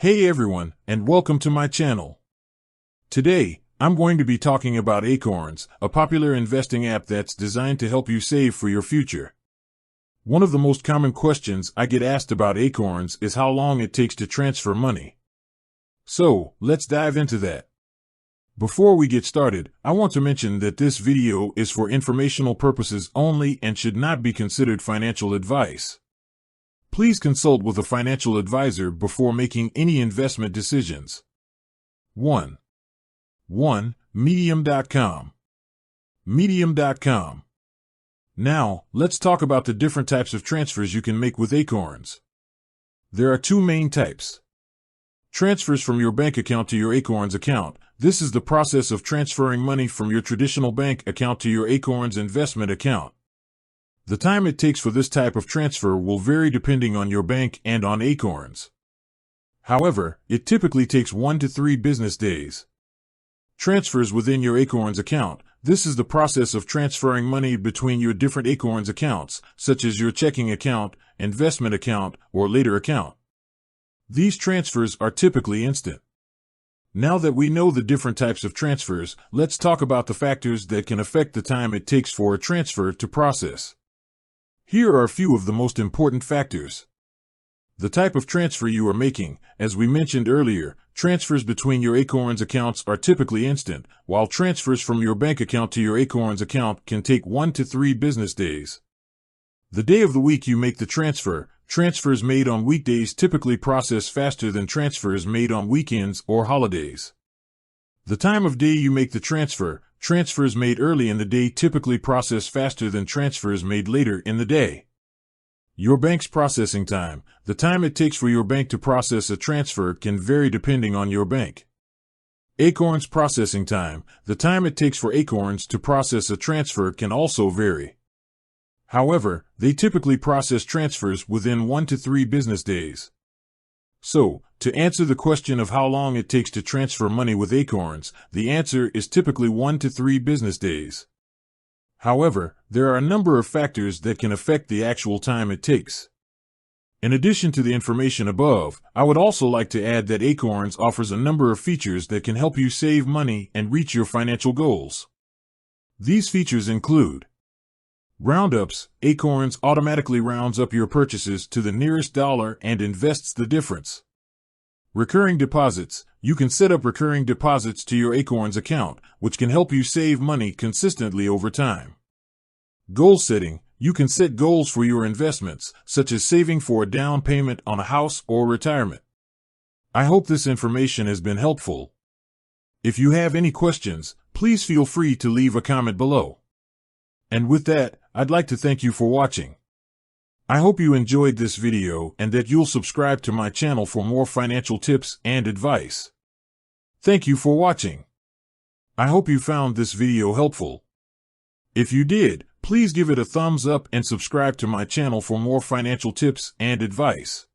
Hey everyone, and welcome to my channel. Today, I'm going to be talking about Acorns, a popular investing app that's designed to help you save for your future. One of the most common questions I get asked about Acorns is how long it takes to transfer money. So, let's dive into that. Before we get started, I want to mention that this video is for informational purposes only and should not be considered financial advice. Please consult with a financial advisor before making any investment decisions. 1. Medium.com. Medium.com. Now, let's talk about the different types of transfers you can make with Acorns. There are two main types. Transfers from your bank account to your Acorns account. This is the process of transferring money from your traditional bank account to your Acorns investment account. The time it takes for this type of transfer will vary depending on your bank and on Acorns. However, it typically takes 1 to 3 business days. Transfers within your Acorns account. This is the process of transferring money between your different Acorns accounts, such as your checking account, investment account, or later account. These transfers are typically instant. Now that we know the different types of transfers, let's talk about the factors that can affect the time it takes for a transfer to process. Here are a few of the most important factors. The type of transfer you are making. As we mentioned earlier, transfers between your Acorns accounts are typically instant, while transfers from your bank account to your Acorns account can take 1 to 3 business days. The day of the week you make the transfer. Transfers made on weekdays typically process faster than transfers made on weekends or holidays. The time of day you make the transfer. Transfers made early in the day typically process faster than transfers made later in the day. Your bank's processing time. The time it takes for your bank to process a transfer can vary depending on your bank. Acorns processing time. The time it takes for Acorns to process a transfer can also vary. However, they typically process transfers within 1 to 3 business days. So, to answer the question of how long it takes to transfer money with Acorns, the answer is typically 1 to 3 business days. However, there are a number of factors that can affect the actual time it takes. In addition to the information above, I would also like to add that Acorns offers a number of features that can help you save money and reach your financial goals. These features include roundups. Acorns automatically rounds up your purchases to the nearest dollar and invests the difference. Recurring deposits. You can set up recurring deposits to your Acorns account, which can help you save money consistently over time. Goal setting. You can set goals for your investments, such as saving for a down payment on a house or retirement. I hope this information has been helpful. If you have any questions, please feel free to leave a comment below. And with that, I'd like to thank you for watching. I hope you enjoyed this video and that you'll subscribe to my channel for more financial tips and advice. Thank you for watching. I hope you found this video helpful. If you did, please give it a thumbs up and subscribe to my channel for more financial tips and advice.